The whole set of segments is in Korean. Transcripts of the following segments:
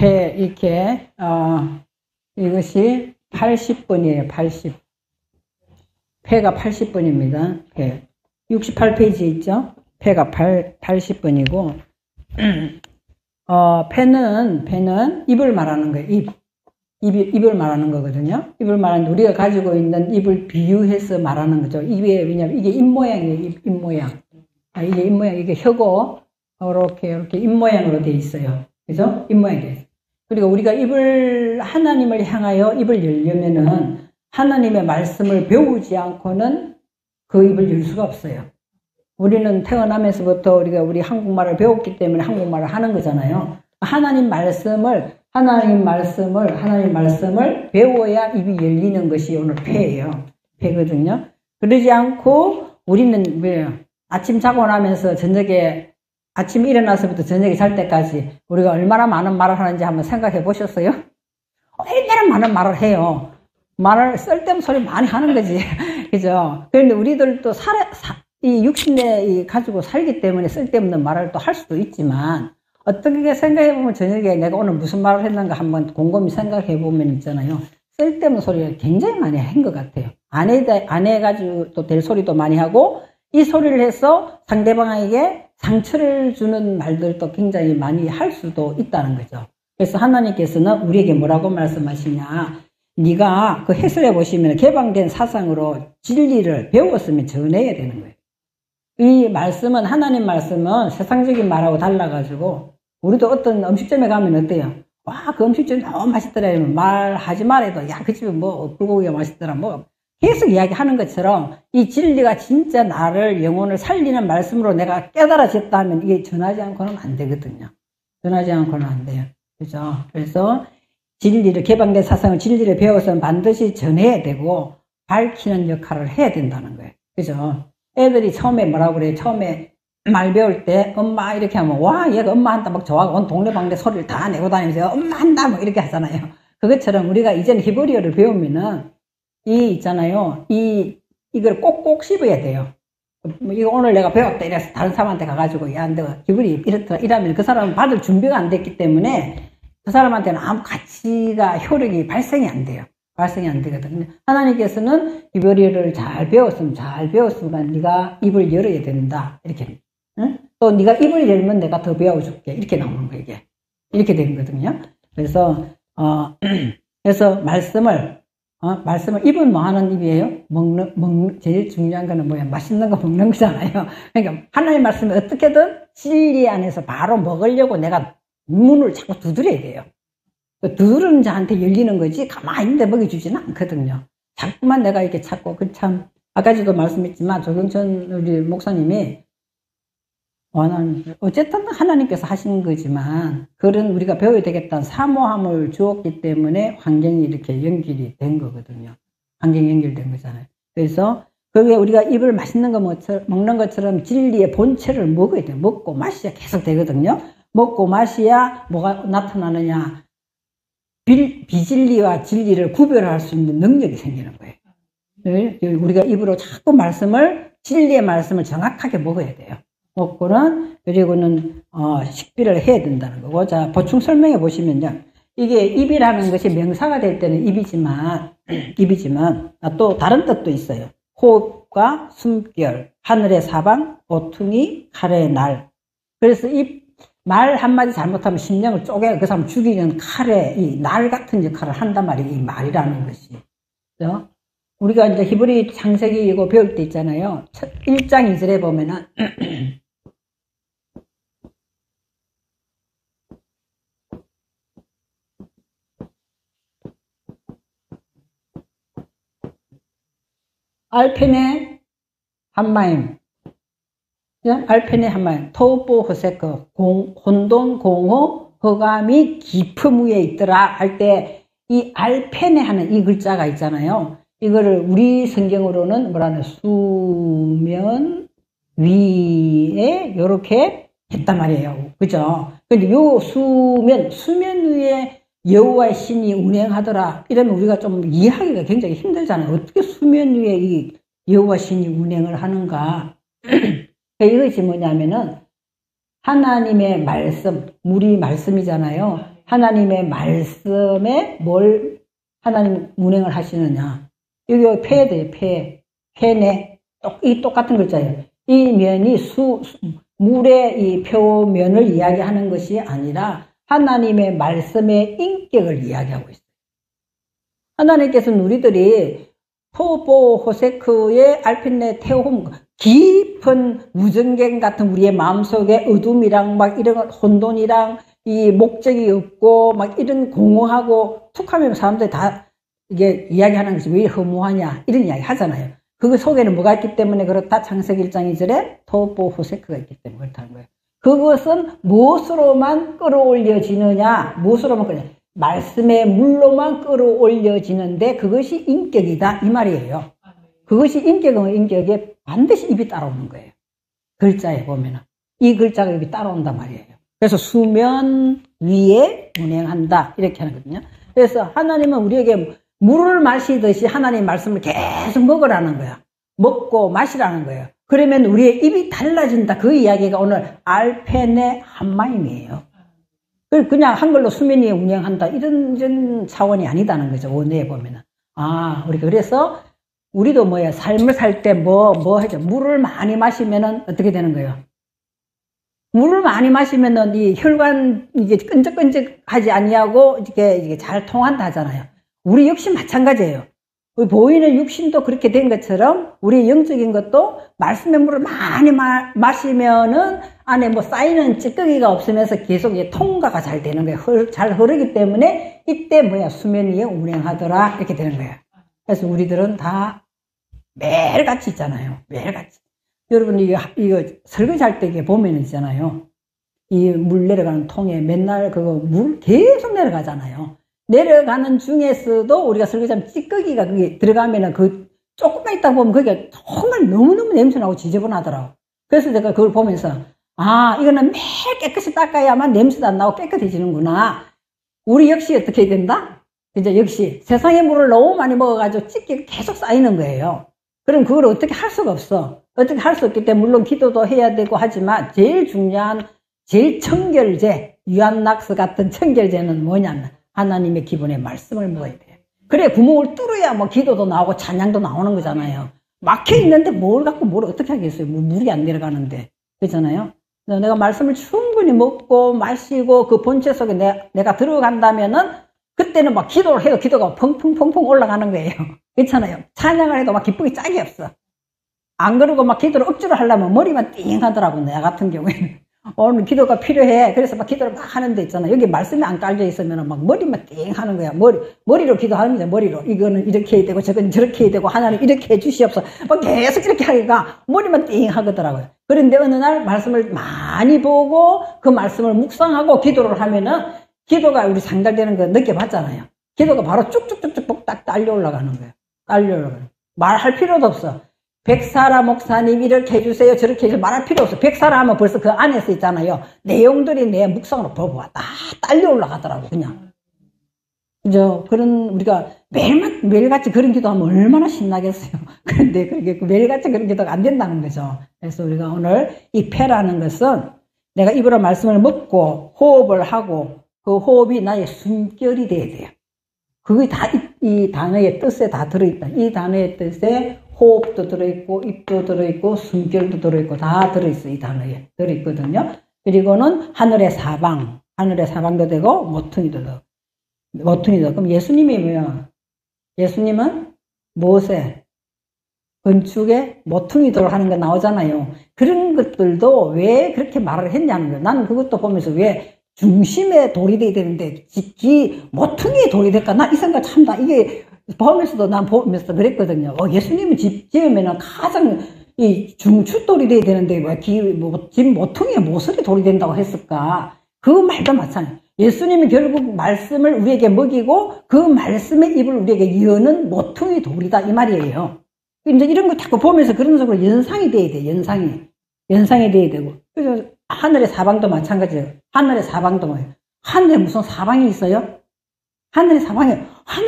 폐, 이렇게, 이것이 80번이에요, 80. 폐가 80번입니다. 폐. 68페이지 있죠? 폐가 80번이고, 폐는 입을 말하는 거예요, 입을 말하는 거거든요. 입을 말하는데, 우리가 가지고 있는 입을 비유해서 말하는 거죠. 입에, 왜냐면 이게 입 모양이에요, 입 모양. 이게 입 모양, 이게 혀고, 이렇게 입 모양으로 되어 있어요. 그죠? 입 모양이 되어 있어요. 그리고 우리가 하나님을 향하여 입을 열려면은, 하나님의 말씀을 배우지 않고는 그 입을 열 수가 없어요. 우리는 태어나면서부터 우리 한국말을 배웠기 때문에 한국말을 하는 거잖아요. 하나님 말씀을 배워야 입이 열리는 것이 오늘 폐예요. 폐거든요. 그러지 않고 우리는 뭐예요? 아침 자고 나면서 아침 일어나서부터 저녁에 잘 때까지 우리가 얼마나 많은 말을 하는지 한번 생각해 보셨어요? 얼마나 많은 말을 해요. 말을 쓸데없는 소리 많이 하는 거지. 그죠? 그런데 우리들도 이 육신에 가지고 살기 때문에 쓸데없는 말을 또 할 수도 있지만, 어떻게 생각해보면 저녁에 내가 오늘 무슨 말을 했는가 한번 곰곰이 생각해보면 있잖아요. 쓸데없는 소리를 굉장히 많이 한 것 같아요. 안 해가지고 또 될 소리도 많이 하고, 이 소리를 해서 상대방에게 상처를 주는 말들도 굉장히 많이 할 수도 있다는 거죠. 그래서 하나님께서는 우리에게 뭐라고 말씀하시냐. 네가 그 해설해 보시면 개방된 사상으로 진리를 배웠으면 전해야 되는 거예요. 이 말씀은, 하나님 말씀은 세상적인 말하고 달라가지고, 우리도 어떤 음식점에 가면 어때요? 와, 그 음식점 너무 맛있더라. 이러면 말하지 말아도, 야, 그 집에 뭐, 불고기가 맛있더라. 뭐, 계속 이야기하는 것처럼, 이 진리가 진짜 나를, 영혼을 살리는 말씀으로 내가 깨달아졌다 하면 이게 전하지 않고는 안 되거든요. 전하지 않고는 안 돼요. 그죠? 그래서, 개방된 사상을 진리를 배워서 반드시 전해야 되고, 밝히는 역할을 해야 된다는 거예요. 그죠? 애들이 처음에 뭐라고 그래요? 처음에 말 배울 때 엄마 이렇게 하면 와, 얘가 엄마 한다 막 좋아하고 온 동네방네 소리를 다 내고 다니면서 엄마 한다 뭐 이렇게 하잖아요. 그것처럼 우리가 이제는 히브리어를 배우면은 있잖아요. 이걸 꼭꼭 씹어야 돼요. 이거 오늘 내가 배웠다 이래서 다른 사람한테 가가지고 야, 내가 히브리 이렇더라 이러면 그 사람은 받을 준비가 안 됐기 때문에 그 사람한테는 아무 가치가 효력이 발생이 안 돼요. 발생이 안 되거든요. 하나님께서는 히브리어를 잘 배웠으면 네가 입을 열어야 된다. 이렇게. 응? 또 네가 입을 열면 내가 더 배워줄게. 이렇게 나오는 거예요, 이게. 이렇게 되는 거거든요. 그래서, 말씀을, 입은 뭐 하는 입이에요? 제일 중요한 거는 뭐야? 맛있는 거 먹는 거잖아요. 그러니까 하나님 말씀을 어떻게든 진리 안에서 바로 먹으려고 내가 문을 자꾸 두드려야 돼요. 두드리는 자한테 열리는 거지 가만히 있는데 먹여주지는 않거든요. 자꾸만 내가 이렇게 찾고 아까도 말씀했지만 조경천 우리 목사님이 어쨌든 하나님께서 하시는 거지만 그런 우리가 배워야 되겠다는 사모함을 주었기 때문에 환경이 이렇게 연결이 된 거거든요. 환경이 연결된 거잖아요. 그래서 그게 우리가 입을 맛있는 거 먹는 것처럼 진리의 본체를 먹어야 돼요. 먹고 마셔야 계속 되거든요. 먹고 마셔야 뭐가 나타나느냐. 비진리와 진리를 구별할 수 있는 능력이 생기는 거예요. 네? 우리가 입으로 자꾸 진리의 말씀을 정확하게 먹어야 돼요. 그리고는, 식비를 해야 된다는 거고. 자, 보충 설명해 보시면요. 이게 입이라는 것이 명사가 될 때는 입이지만, 또 다른 뜻도 있어요. 호흡과 숨결, 하늘의 사방, 오퉁이, 칼의 날. 그래서 말 한마디 잘못하면 심령을 쪼개 그 사람 죽이는 칼에 이 날 같은 역할을 한단 말이에요. 이 말이라는 것이. 그죠? 우리가 이제 히브리 창세기 이거 배울 때 있잖아요. 1장 2절에 보면은 알펜의 한마임 알펜의 한마임 토보 허세크 혼돈 공허 허감이 깊음 위에 있더라 할 때 이 알펜에 하는 이 글자가 있잖아요. 이거를 우리 성경으로는 뭐라는 수면 위에 이렇게 했단 말이에요. 그죠? 근데 요 수면 위에 여호와의 신이 운행하더라. 이러면 우리가 좀 이해하기가 굉장히 힘들잖아요. 어떻게 수면 위에 이 여호와 신이 운행을 하는가? 이것이 뭐냐면은 하나님의 말씀, 물이 말씀이잖아요. 하나님의 말씀에 뭘 하나님 운행을 하시느냐. 여기 폐에 폐네. 이 똑같은 글자예요. 이 면이 물의 이 표면을 이야기하는 것이 아니라 하나님의 말씀의 인격을 이야기하고 있어요. 하나님께서는 우리들이 토보 호세크의 알핀네 테오홈 깊은 무정갱 같은 우리의 마음속에 어둠이랑 막 이런 혼돈이랑 이 목적이 없고 막 이런 공허하고 툭하면 사람들이 다 이게 이야기하는 것이 왜 허무하냐 이런 이야기 하잖아요. 그 속에는 뭐가 있기 때문에 그렇다. 창세기 1장 2절에 토보 호세크가 있기 때문에 그렇다는 거예요. 그것은 무엇으로만 끌어올려지느냐, 무엇으로만 끌어올려 말씀의 물로만 끌어올려지는데 그것이 인격이다 이 말이에요. 그것이 인격에 반드시 입이 따라오는 거예요. 글자에 보면은 이 글자가 입이 따라온단 말이에요. 그래서 수면 위에 운행한다 이렇게 하거든요. 그래서 하나님은 우리에게 물을 마시듯이 하나님 말씀을 계속 먹으라는 거야. 먹고 마시라는 거예요. 그러면 우리의 입이 달라진다. 그 이야기가 오늘 알펜의 한마임이에요. 그냥 한글로 수면 위에 운행한다 이런 차원이 아니다는 거죠. 원어에 보면은. 우리가 그래서 우리도 삶을 살 때 하죠? 물을 많이 마시면은 어떻게 되는 거예요? 물을 많이 마시면은 이 혈관 이게 끈적끈적하지 아니하고 이게 잘 통한다 하잖아요. 우리 역시 마찬가지예요. 보이는 육신도 그렇게 된 것처럼 우리 영적인 것도 말씀의 물을 많이 마시면은 안에 쌓이는 찌꺼기가 없으면서 계속 통과가 잘 되는 거예요. 잘 흐르기 때문에 이때 수면 위에 운행하더라 이렇게 되는 거예요. 그래서 우리들은 다 매일같이 있잖아요. 매일같이. 여러분 이거 설거지할 때 이게 보면 있잖아요. 이 물 내려가는 통에 맨날 물 계속 내려가잖아요. 내려가는 중에서도 우리가 설거지하면 찌꺼기가 그게 들어가면은 조금만 있다 보면 그게 정말 너무너무 냄새나고 지저분하더라고. 그래서 제가 그걸 보면서 이거는 매일 깨끗이 닦아야만 냄새도 안 나고 깨끗해지는구나. 우리 역시 어떻게 해야 된다? 이제 역시 세상의 물을 너무 많이 먹어가지고 찌꺼기가 계속 쌓이는 거예요. 그럼 그걸 어떻게 할 수가 없어. 어떻게 할 수 없기 때문에 물론 기도도 해야 되고 하지만 제일 중요한 청결제, 유한낙스 같은 청결제는 뭐냐면 하나님의 기본의 말씀을 먹어야 돼요. 그래 구멍을 뚫어야 기도도 나오고 찬양도 나오는 거잖아요. 막혀 있는데 뭘 어떻게 하겠어요. 물이 안 내려가는데. 그렇잖아요. 내가 말씀을 충분히 먹고 마시고 그 본체 속에 내가 들어간다면은 그때는 기도를 해도 기도가 펑펑펑펑 올라가는 거예요. 그렇잖아요. 찬양을 해도 기쁨이 짝이 없어. 안 그러고 기도를 억지로 하려면 머리만 띵 하더라고. 나 같은 경우에는. 오늘 기도가 필요해. 그래서 기도를 하는 데 있잖아. 여기 말씀이 안 깔려 있으면 머리만 띵 하는 거야. 머리로 기도하는 거야. 머리로. 이거는 이렇게 해야 되고, 저건 저렇게 해야 되고, 하나님 이렇게 해 주시옵소서. 계속 이렇게 하니까 머리만 띵 하더라고요. 그런데 어느 날 말씀을 많이 보고 그 말씀을 묵상하고 기도를 하면은 기도가 우리 상달되는 거 느껴봤잖아요. 기도가 바로 쭉쭉쭉쭉 딱 딸려 올라가는 거예요. 딸려 올라가는. 말할 필요도 없어. 백사라 목사님 이렇게 해주세요 저렇게 해주세요 말할 필요 없어. 백사라 하면 벌써 그 안에서 있잖아요. 내용들이 내 묵상으로 보고 다 딸려 올라가더라고 그냥. 그죠? 우리가 매일같이 그런 기도하면 얼마나 신나겠어요. 그런데 그게 매일같이 그런 기도가 안 된다는 거죠. 그래서 우리가 오늘 이 폐라는 것은 내가 입으로 말씀을 먹고 호흡을 하고 그 호흡이 나의 숨결이 돼야 돼요. 그게 다 이 단어의 뜻에 다 들어있다. 이 단어의 뜻에 호흡도 들어있고 입도 들어있고 숨결도 들어있고 다 들어있어. 이 단어에 들어있거든요. 그리고는 하늘의 사방도 되고 모퉁이도 되고. 그럼 예수님이 뭐야? 예수님은 무엇에? 건축에 모퉁이돌 하는 거 나오잖아요. 그런 것들도 왜 그렇게 말을 했냐는 거예요. 나는 그것도 보면서 왜 중심에 돌이 돼야 되는데 모퉁이에 돌이 될까? 나 이 생각 참다. 이게 보면서도 난 보면서 그랬거든요. 예수님은 집 지으면은 가장 이 중추돌이 돼야 되는데 왜 집 모퉁이에 모서리 돌이 된다고 했을까? 그 말도 마찬가지예요. 예수님이 결국 말씀을 우리에게 먹이고 그 말씀의 입을 우리에게 여는 모퉁이 돌이다 이 말이에요. 이제 이런 거 자꾸 보면서 그런 식으로 연상이 돼야 돼. 연상이 돼야 되고. 그래서 하늘의 사방도 마찬가지예요. 하늘의 사방도 뭐예요? 하늘에 무슨 사방이 있어요? 하늘에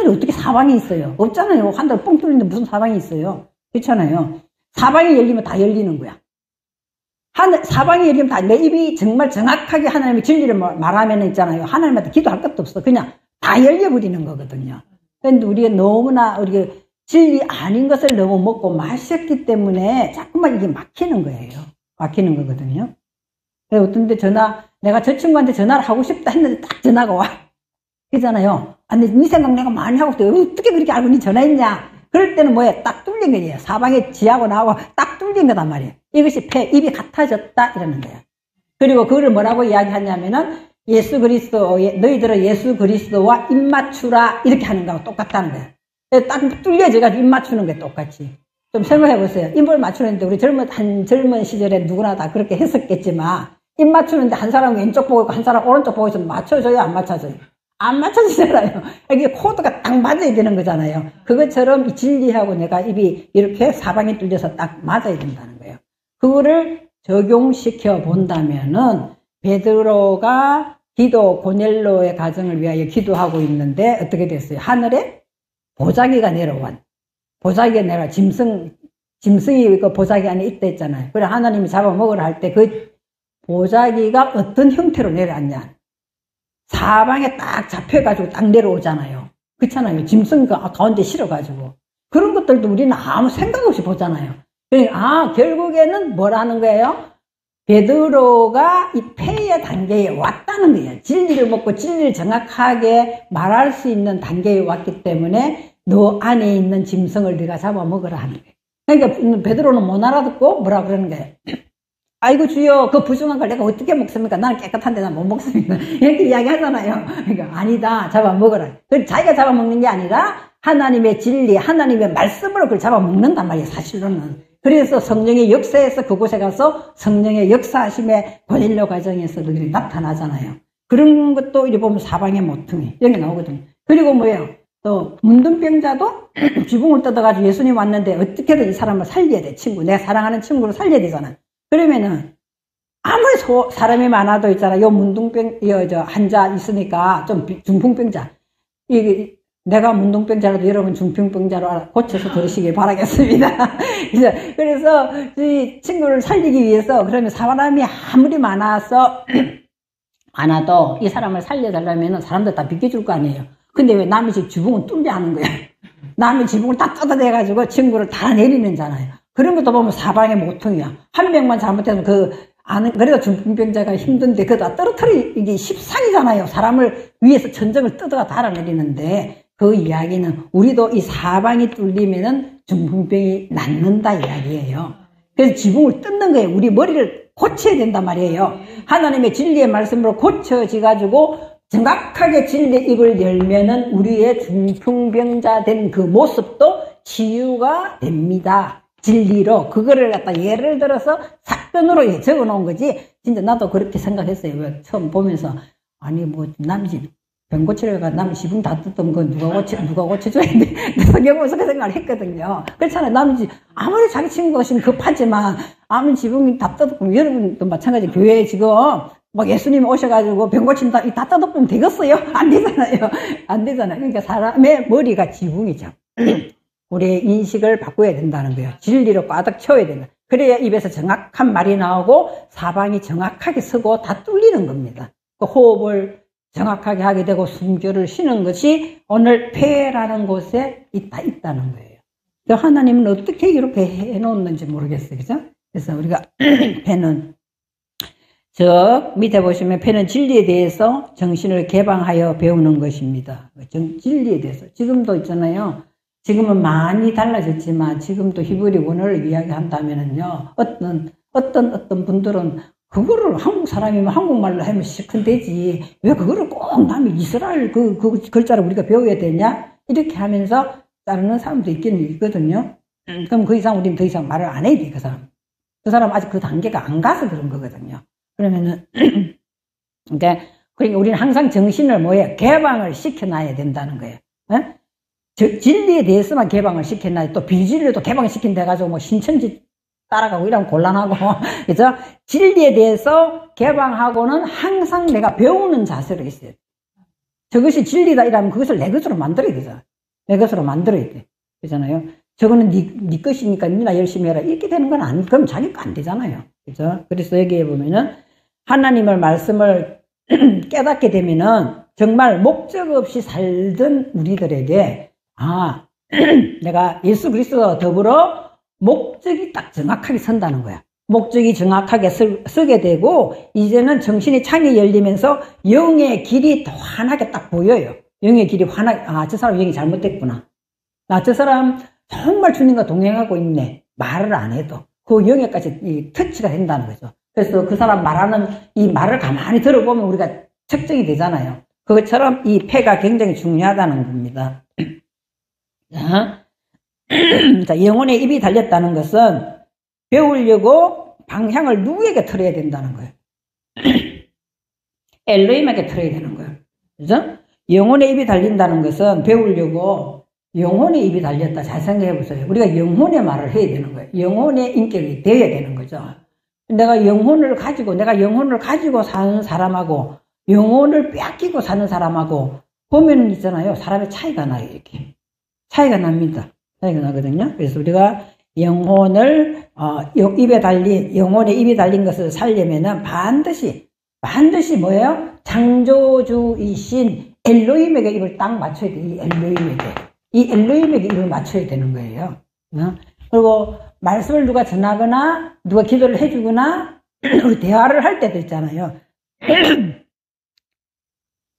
어떻게 사방이 있어요? 없잖아요. 하늘 뻥 뚫리는데 무슨 사방이 있어요? 그렇잖아요. 사방이 열리면 다 열리는 거야. 사방이 열리면 다 내 입이 정말 정확하게 하나님의 진리를 말하면 있잖아요. 하나님한테 기도할 것도 없어. 그냥 다 열려버리는 거거든요. 그런데 우리가 너무나 우리가 진리 아닌 것을 너무 먹고 마셨기 때문에 자꾸만 이게 막히는 거예요. 막히는 거거든요. 어떤데 내가 저 친구한테 전화를 하고 싶다 했는데 딱 전화가 와. 그러잖아요. 아니, 네 생각 내가 많이 하고 있대. 어떻게 그렇게 알고 니 전화했냐? 그럴 때는 뭐예요? 딱 뚫린 거예요. 사방에 지하고 나하고 딱 뚫린 거단 말이에요. 이것이 입이 같아졌다 이러는 거예요. 그리고 그거를 뭐라고 이야기하냐면은 예수 그리스도, 너희들은 예수 그리스도와 입 맞추라 이렇게 하는 거하고 똑같다는 거예요. 딱 뚫려져가지고 입 맞추는 게 똑같이. 좀 생각해 보세요. 입을 맞추는데 우리 젊은 시절에 누구나 다 그렇게 했었겠지만 입 맞추는데 한 사람 왼쪽 보고 있고 한 사람 오른쪽 보고 있으면 맞춰줘요? 안 맞춰줘요? 안 맞춰지잖아요. 이게 코드가 딱 맞아야 되는 거잖아요. 그것처럼 이 진리하고 내가 입이 이렇게 사방이 뚫려서 딱 맞아야 된다는 거예요. 그거를 적용시켜 본다면은 베드로가 고넬로의 가정을 위하여 기도하고 있는데 어떻게 됐어요? 하늘에 보자기가 내려온. 보자기가 내려와 짐승이 그 보자기 안에 있다 했잖아요. 그래 하나님이 잡아먹으라 할 때 그 보자기가 어떤 형태로 내려왔냐? 사방에 딱 잡혀가지고 딱 내려오잖아요. 그렇잖아요. 짐승 가운데 실어가지고. 그런 것들도 우리는 아무 생각 없이 보잖아요. 그러니까, 결국에는 뭐라는 거예요? 베드로가 이 폐의 단계에 왔다는 거예요. 진리를 먹고 진리를 정확하게 말할 수 있는 단계에 왔기 때문에 너 안에 있는 짐승을 네가 잡아먹으라 하는 거예요. 그러니까 베드로는 못 알아듣고 뭐라 그러는 거예요? 아이고 주여 그 부정한 걸 내가 어떻게 먹습니까? 나는 깨끗한데 난 못 먹습니다. 이렇게 이야기하잖아요. 그러니까 아니다 잡아먹어라. 자기가 잡아먹는 게 아니라 하나님의 진리 하나님의 말씀으로 그걸 잡아먹는단 말이에요. 사실로는. 그래서 성령의 역사에서 그곳에 가서 성령의 역사하심의 고넬료 과정에서 그들이 나타나잖아요. 그런 것도 이리 보면 사방의 모퉁이 여기 나오거든요. 그리고 뭐예요? 또 문둥병자도 지붕을 뜯어가지고 예수님 왔는데 어떻게든 이 사람을 살려야 돼. 내가 사랑하는 친구를 살려야 되잖아. 그러면은 아무리 사람이 많아도 있잖아. 요 문둥병 환자 있으니까 좀 중풍병자. 내가 문둥병자라도 여러분 중풍병자로 고쳐서 들으시길 바라겠습니다. 그래서 이 친구를 살리기 위해서 그러면 사람이 아무리 많아도 이 사람을 살려달라면 사람들 다 비켜줄 거 아니에요. 근데 왜 남의 집 지붕은 뚫려 하는 거야? 남의 지붕을 다 뜯어내가지고 친구를 다 내리는잖아요. 그런 것도 보면 사방의 모퉁이야. 한 명만 잘못해서 그래도 중풍병자가 힘든데 그거 다 떨어뜨리기 십상이잖아요. 사람을 위에서 전정을 뜯어가 달아내리는데 그 이야기는 우리도 이 사방이 뚫리면은 중풍병이 낫는다 이야기예요. 그래서 지붕을 뜯는 거예요. 우리 머리를 고쳐야 된단 말이에요. 하나님의 진리의 말씀으로 고쳐지가지고 정확하게 진리의 입을 열면은 우리의 중풍병자 된 그 모습도 치유가 됩니다. 진리로 그거를 갖다 예를 들어서 사건으로 적어 놓은 거지. 진짜 나도 그렇게 생각했어요. 처음 보면서 아니 뭐 남의 집 병 고치려고 남의 지붕 다 뜯던 건 누가 고쳐줘야 돼. 성경 보면서 그 생각을 했거든요. 그렇잖아요. 남의 집 아무리 자기 친구가 지금 급하지만 아무리 지붕이 다 뜯었고 여러분도 마찬가지. 교회에 지금 막 예수님 오셔가지고 병 고친다 다 뜯어보면 되겠어요? 안 되잖아요. 안 되잖아요. 그러니까 사람의 머리가 지붕이죠. 우리의 인식을 바꿔야 된다는 거예요. 진리로 꽉 채워야 된다. 그래야 입에서 정확한 말이 나오고 사방이 정확하게 서고 다 뚫리는 겁니다. 그 호흡을 정확하게 하게 되고 숨결을 쉬는 것이 오늘 폐라는 곳에 있다는 거예요. 하나님은 어떻게 이렇게 해놓는지 모르겠어요. 그죠? 그래서 우리가 폐는 밑에 보시면 폐는 진리에 대해서 정신을 개방하여 배우는 것입니다. 진리에 대해서. 지금도 있잖아요. 지금은 많이 달라졌지만 지금도 히브리 원어를 이야기한다면은요. 어떤 분들은 그거를 한국 사람이면 한국말로 하면 시큰 되지. 왜 그거를 꼭 남이 이스라엘 그 글자를 우리가 배워야 되냐? 이렇게 하면서 따르는 사람도 있기는 있거든요. 그럼 그 이상 우리는 더 이상 말을 안 해야 돼, 그 사람. 그 사람 아직 그 단계가 안 가서 그런 거거든요. 그러면은, 그러니까 우리는 항상 정신을 개방을 시켜놔야 된다는 거예요. 진리에 대해서만 개방을 시켜놔야 또 비진리도 개방시킨다 해가지고 신천지 따라가고 이러면 곤란하고, 그죠? 진리에 대해서 개방하고는 항상 내가 배우는 자세로 있어요. 저것이 진리다 이러면 그것을 내 것으로 만들어야 되잖아. 내 것으로 만들어야 돼. 그잖아요. 저거는 네 것이니까 니나 열심히 해라. 이렇게 되는 건 그럼 자기 거 안 되잖아요. 그죠? 그래서 여기에 보면은 하나님의 말씀을 깨닫게 되면은 정말 목적 없이 살던 우리들에게 내가 예수 그리스도와 더불어 목적이 딱 정확하게 선다는 거야. 목적이 정확하게 서게 되고 이제는 정신의 창이 열리면서 영의 길이 더 환하게 딱 보여요. 영의 길이 환하게 저 사람 영이 잘못됐구나. 저 사람 정말 주님과 동행하고 있네. 말을 안 해도 그 영에까지 이 터치가 된다는 거죠. 그래서 그 사람 말하는 이 말을 가만히 들어보면 우리가 측정이 되잖아요. 그것처럼 이 폐가 굉장히 중요하다는 겁니다. 자, 영혼의 입이 달렸다는 것은 배우려고 방향을 누구에게 틀어야 된다는 거예요. 엘로힘에게 틀어야 되는 거예요. 그죠? 영혼의 입이 달린다는 것은 배우려고 영혼의 입이 달렸다. 잘 생각해 보세요. 우리가 영혼의 말을 해야 되는 거예요. 영혼의 인격이 되어야 되는 거죠. 내가 영혼을 가지고 사는 사람하고 영혼을 빼앗기고 사는 사람하고 보면 있잖아요. 사람의 차이가 나요. 이렇게. 차이가 납니다. 차이가 나거든요. 그래서 우리가 영혼의 입이 달린 것을 살려면은 반드시 뭐예요? 창조주이신 엘로힘에게 입을 딱 맞춰야 돼. 이 엘로힘에게 입을 맞춰야 되는 거예요. 그리고 말씀을 누가 전하거나 누가 기도를 해주거나 우리 대화를 할 때도 있잖아요.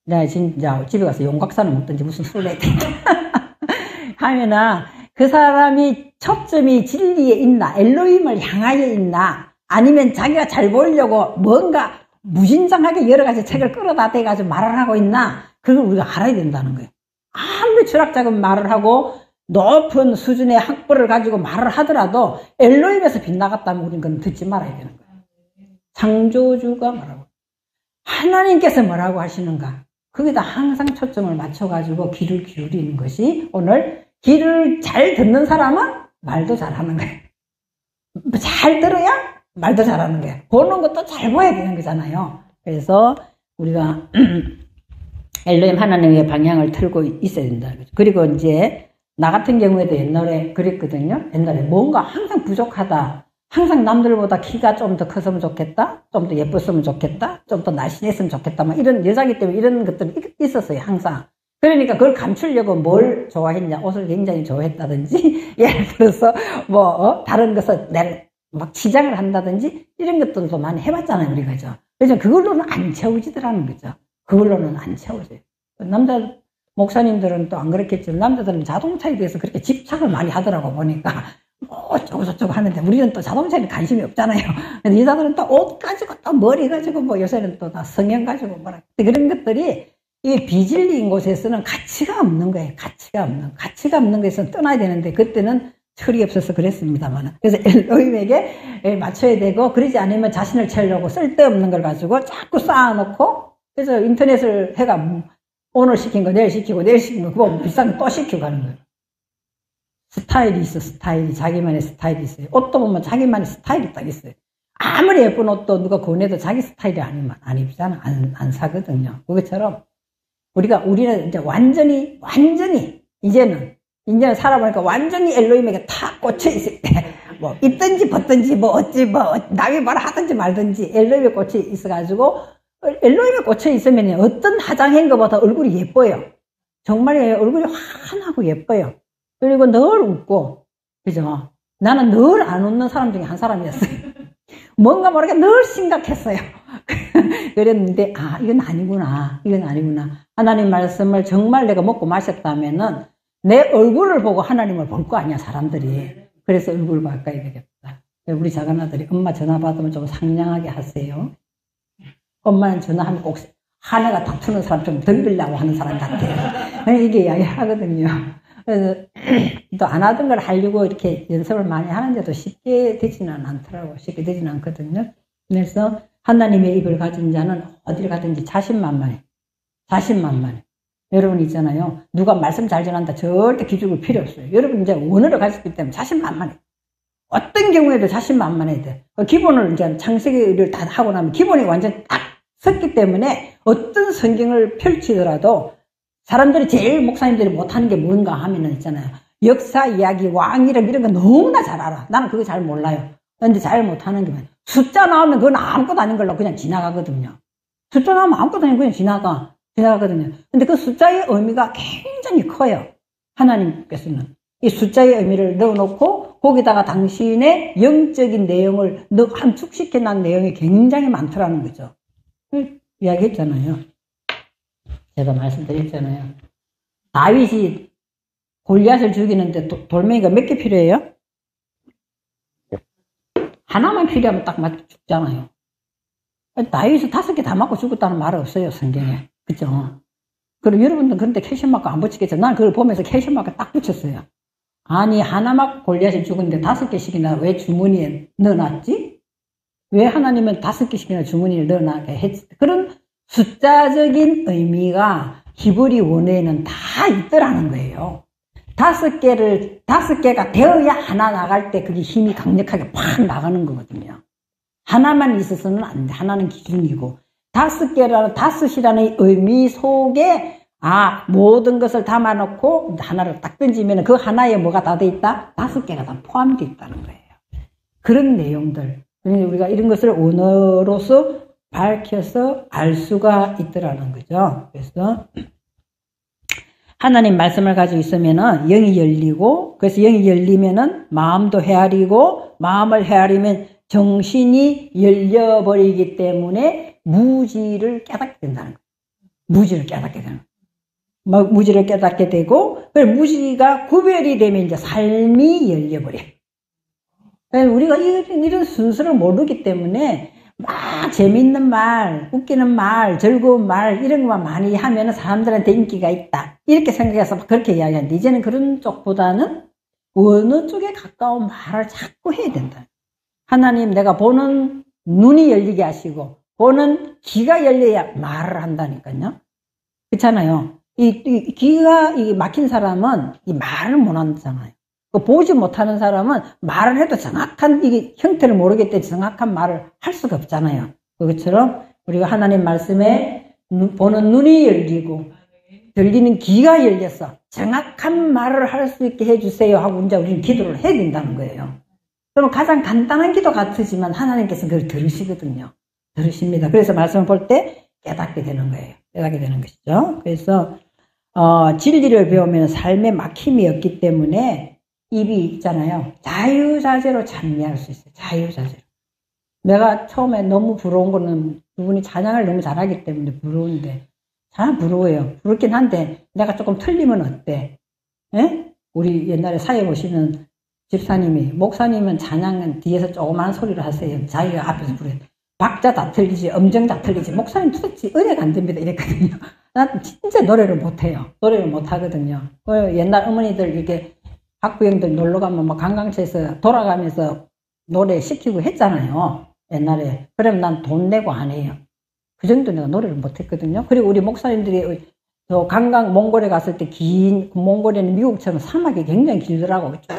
내가 진짜 집에 가서 용각산을 먹든지 무슨 술을 해야 된다 하면은 그 사람이 초점이 진리에 있나, 엘로힘을 향하여 있나, 아니면 자기가 잘 보이려고 뭔가 무진장하게 여러 가지 책을 끌어다 대가지고 말을 하고 있나, 그걸 우리가 알아야 된다는 거예요. 아무리 철학적인 말을 하고 높은 수준의 학벌을 가지고 말을 하더라도 엘로힘에서 빗나갔다면 우리는 그건 듣지 말아야 되는 거예요. 창조주가 뭐라고, 하나님께서 뭐라고 하시는가, 거기다 항상 초점을 맞춰가지고 귀를 기울이는 것이 오늘 귀를 잘 듣는 사람은 말도 잘하는 거예요. 잘 들어야 말도 잘하는 거예요. 보는 것도 잘 보여야 되는 거잖아요. 그래서 우리가 엘로힘 하나님의 방향을 틀고 있어야 된다. 그리고 이제 나 같은 경우에도 옛날에 그랬거든요. 옛날에 뭔가 항상 부족하다. 항상 남들보다 키가 좀 더 컸으면 좋겠다. 좀 더 예뻤으면 좋겠다. 좀 더 날씬했으면 좋겠다. 막 이런 여자기 때문에 이런 것들이 있었어요. 항상. 그러니까 그걸 감추려고 뭘 좋아했냐, 옷을 굉장히 좋아했다든지, 예를 들어서 다른 것을 막 치장을 한다든지 이런 것들도 많이 해봤잖아요, 우리가. 그죠? 그래서 그걸로는 안 채워지더라는 거죠. 그걸로는 안 채워져요. 남자 목사님들은 또 안 그렇겠지만 남자들은 자동차에 대해서 그렇게 집착을 많이 하더라고 보니까. 어쩌고저쩌고 하는데 우리는 또 자동차에 관심이 없잖아요. 근데 여자들은 또 옷 가지고 또 머리 가지고 요새는 또 다 성형 가지고 그런 것들이 이 비진리인 곳에서는 가치가 없는 거예요. 가치가 없는 것에서 떠나야 되는데 그때는 철이 없어서 그랬습니다만. 그래서 엘로힘에게 맞춰야 되고, 그러지 않으면 자신을 채우려고 쓸데없는 걸 가지고 자꾸 쌓아놓고, 그래서 인터넷을 해가 오늘 시킨 거 내일 시키고 내일 시킨 거 그거 비싼 거 또 시키고 가는 거예요. 스타일이 있어. 자기만의 스타일이 있어요. 옷도 보면 자기만의 스타일이 딱 있어요. 아무리 예쁜 옷도 누가 권해도 자기 스타일이 아니면 안 입잖아. 안 사거든요. 그것처럼 우리는 이제 완전히 이제는 살아보니까 완전히 엘로힘에게 다 꽂혀 있을 때, 있든지 벗든지 남이 뭐라 하든지 말든지 엘로힘에 꽂혀 있어가지고, 엘로힘에 꽂혀 있으면 어떤 화장한 것보다 얼굴이 예뻐요. 정말 얼굴이 환하고 예뻐요. 그리고 늘 웃고, 그죠? 나는 늘 안 웃는 사람 중에 한 사람이었어요. 뭔가 모르게 늘 심각했어요. 그랬는데, 이건 아니구나. 하나님 말씀을 정말 내가 먹고 마셨다면은, 내 얼굴을 보고 하나님을 볼 거 아니야, 사람들이. 그래서 얼굴 가까이 되겠다. 우리 작은아들이 엄마 전화 받으면 좀 상냥하게 하세요. 엄마는 전화하면 꼭 하나가 다투는 사람 좀 덤비려고 하는 사람 같아요. 이게 이야기하거든요. 그래서 또 안 하던 걸 하려고 이렇게 연습을 많이 하는데도 쉽게 되지는 않더라고요. 쉽게 되지는 않거든요. 그래서 하나님의 입을 가진 자는 어디를 가든지 자신만만해. 여러분 있잖아요. 누가 말씀 잘 전한다. 절대 기죽을 필요 없어요. 여러분 이제 원어를 가졌기 때문에 자신만만해. 어떤 경우에도 자신만만해야 돼. 기본을 이제 창세기를 다 하고 나면 기본이 완전 딱 섰기 때문에 어떤 성경을 펼치더라도 사람들이 제일 목사님들이 못하는 게 뭔가 하면은 있잖아요. 역사 이야기, 왕이름 이런 거 너무나 잘 알아. 나는 그거 잘 몰라요. 근데 잘 못하는 게 숫자 나오면 그건 아무것도 아닌 걸로 그냥 지나가거든요. 숫자 나오면 아무것도 아니고 그냥 지나가거든요. 근데 그 숫자의 의미가 굉장히 커요. 하나님께서는. 이 숫자의 의미를 넣어놓고 거기다가 당신의 영적인 내용을 함축시켜 놓은 내용이 굉장히 많더라는 거죠. 이야기했잖아요. 제가 말씀드렸잖아요. 다윗이 골리앗을 죽이는데 돌멩이가 몇 개 필요해요? 하나만 필요하면 딱 맞 죽잖아요. 다윗은 5개 다 맞고 죽었다는 말 없어요, 성경에. 그죠? 그리고 여러분들 그런데 캐시마크 안 붙이겠죠? 난 그걸 보면서 캐시마크 딱 붙였어요. 아니, 하나 맞고 골리앗이 죽었는데 5개씩이나 왜 주머니에 넣어놨지? 왜 하나님은 5개씩이나 주머니에 넣어놔게 했지? 그런 숫자적인 의미가 히브리 원어에는 다 있더라는 거예요. 5개가 되어야 하나 나갈 때 그게 힘이 강력하게 팍 나가는 거거든요. 하나만 있어서는 안 돼. 하나는 기준이고. 5이라는 의미 속에, 모든 것을 담아놓고 하나를 딱 던지면 그 하나에 뭐가 다 돼 있다? 5개가 다 포함되어 있다는 거예요. 그런 내용들. 우리가 이런 것을 언어로서 밝혀서 알 수가 있더라는 거죠. 그래서 하나님 말씀을 가지고 있으면은 영이 열리고, 그래서 영이 열리면은 마음도 헤아리고, 마음을 헤아리면 정신이 열려버리기 때문에 무지를 깨닫게 된다는 거예요. 무지를 깨닫게 되는 거예요. 무지를 깨닫게 되고, 무지가 구별이 되면 이제 삶이 열려버려요. 우리가 이런 순서를 모르기 때문에 막 재밌는 말, 웃기는 말, 즐거운 말 이런 것만 많이 하면 사람들한테 인기가 있다 이렇게 생각해서 그렇게 이야기하는데, 이제는 그런 쪽보다는 어느 쪽에 가까운 말을 자꾸 해야 된다. 하나님, 내가 보는 눈이 열리게 하시고 보는 귀가 열려야 말을 한다니까요. 그렇잖아요. 이 귀가 막힌 사람은 이 말을 못 한다잖아요. 보지 못하는 사람은 말을 해도 정확한 이게 형태를 모르기 때문에 정확한 말을 할 수가 없잖아요. 그것처럼 우리가 하나님 말씀에 보는 눈이 열리고 들리는 귀가 열려서 정확한 말을 할 수 있게 해주세요 하고 이제 우리는 기도를 해야 된다는 거예요. 그럼 가장 간단한 기도 같으지만 하나님께서 그걸 들으시거든요. 들으십니다. 그래서 말씀을 볼 때 깨닫게 되는 거예요. 깨닫게 되는 것이죠. 그래서 진리를 배우면 삶에 막힘이 없기 때문에 입이 있잖아요. 자유자재로 찬미할 수 있어요. 자유자재로. 내가 처음에 너무 부러운 거는 두 분이 찬양을 너무 잘하기 때문에 부러운데, 참 부러워요. 부럽긴 한데 내가 조금 틀리면 어때? 에? 우리 옛날에 사회 보시면 집사님이, 목사님은 찬양은 뒤에서 조그마한 소리를 하세요. 자기가 앞에서 부르요. 박자 다 틀리지, 음정 다 틀리지. 목사님 도대체 은혜가 안 됩니다. 이랬거든요. 난 진짜 노래를 못해요. 노래를 못하거든요. 옛날 어머니들 이렇게 학부형들 놀러 가면 막 관광차에서 돌아가면서 노래 시키고 했잖아요. 옛날에. 그러면 난 돈 내고 안 해요. 그 정도 내가 노래를 못 했거든요. 그리고 우리 목사님들이 저 관광 몽골에 갔을 때 몽골에는 미국처럼 사막이 굉장히 길더라고. 쭉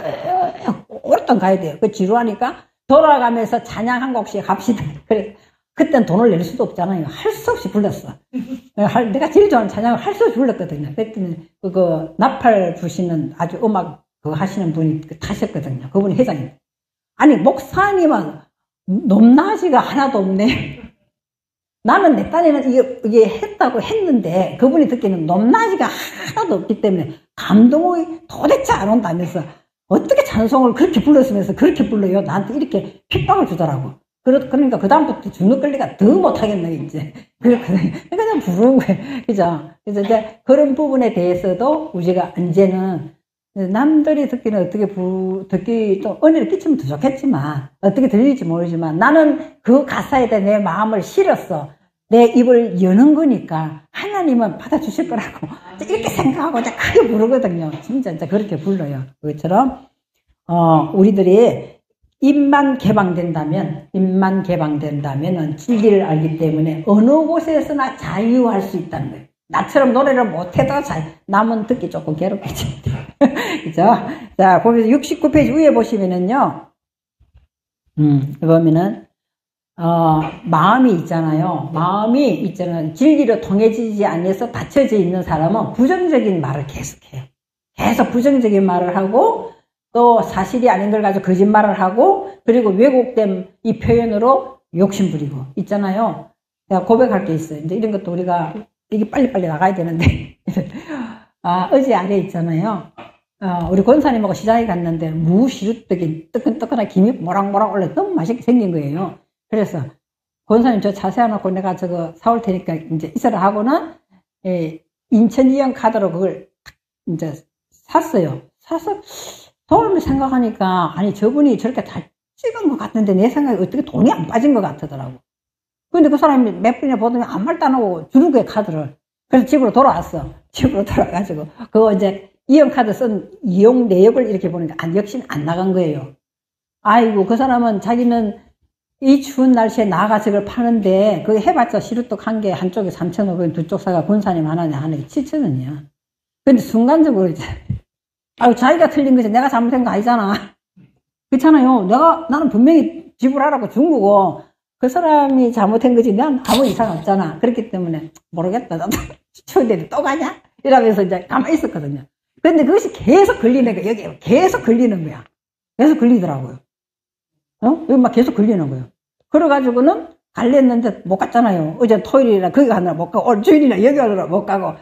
오랫동안 가야 돼요. 그 지루하니까 돌아가면서 찬양 한 곡씩 합시다. 그래. 그땐 돈을 낼 수도 없잖아요. 할 수 없이 불렀어. 내가 제일 좋아하는 찬양을 할 수 없이 불렀거든요. 그랬더니 그 나팔 부시는 아주 음악 하시는 분이 타셨거든요. 그분이 회장님. 아니, 목사님은 높낮이가 하나도 없네. 나는 내 딴에는 이게 했다고 했는데 그분이 듣기에는 높낮이가 하나도 없기 때문에 감동이 도대체 안 온다면서 어떻게 찬송을 그렇게 불렀으면서 그렇게 불러요? 나한테 이렇게 핍박을 주더라고. 그러니까 그다음부터 주눅끌리가 더 못하겠네, 이제. 그러니까 좀 부러운 거예요. 그죠? 그래서 이제 그런 부분에 대해서도 우리가 이제는 남들이 듣기는 어떻게 듣기 좀 은혜를 끼치면 더 좋겠지만, 어떻게 들릴지 모르지만, 나는 그 가사에 대해 내 마음을 실었어. 내 입을 여는 거니까, 하나님은 받아주실 거라고. 이렇게 생각하고 이제 크게 부르거든요. 진짜 그렇게 불러요. 그것처럼, 우리들이 입만 개방된다면은 진리를 알기 때문에 어느 곳에서나 자유할 수 있다는 거예요. 나처럼 노래를 못해도 남은 듣기 조금 괴롭겠지. 그죠? 자, 보면서 69페이지 위에 보시면은요, 보면은, 마음이 있잖아요. 진리로 통해지지 않아서 닫혀져 있는 사람은 부정적인 말을 계속해요. 계속 부정적인 말을 하고, 또 사실이 아닌 걸 가지고 거짓말을 하고, 그리고 왜곡된 이 표현으로 욕심 부리고 있잖아요. 내가 고백할 게 있어요. 이제 이런 것도 우리가 이게 빨리빨리 나가야 되는데 어제 아래 있잖아요. 우리 권사님하고 시장에 갔는데 무시루떡이 뜨끈뜨끈한 김이 모락모락 올라 너무 맛있게 생긴 거예요. 그래서 권사님 저 차 세워놓고 내가 저거 사올 테니까 이제 있어라 하고는 인천 이용 카드로 그걸 이제 샀어요. 사서 돈을 생각하니까 아니 저분이 저렇게 다 찍은 것 같은데 내 생각에 어떻게 돈이 안 빠진 것 같더라고. 근데 그 사람이 몇 분이나 보더니 아무 말도 안 하고 주는 거예요, 카드를. 그래서 집으로 돌아왔어. 집으로 돌아가지고 그거 이제 이용카드 쓴 이용 내역을 이렇게 보니까 역시 안 나간 거예요. 아이고 그 사람은 자기는 이 추운 날씨에 나가 저걸 파는데 그거 해봤자 시루떡 한 개 한쪽에 3,500원, 두쪽 사가 군사님 하나에 하는 게 7,000원이야. 근데 순간적으로 이제 아유 자기가 틀린 거지 내가 잘못한 거 아니잖아. 그렇잖아요. 나는 분명히 지불하라고 준 거고 그 사람이 잘못한 거지 난 아무 이상 없잖아. 그렇기 때문에 모르겠다. 나도 추운데 또 가냐? 이러면서 이제 가만히 있었거든요. 근데 그것이 계속 걸리는 거야. 여기 계속 걸리는 거야. 계속 걸리더라고요. 여기 막 계속 걸리는 거예요. 그래가지고는 갈랬는데 못 갔잖아요. 어제 토요일이라 거기 가느라 못 가고 오늘 주일이나 여기 가느라 못 가고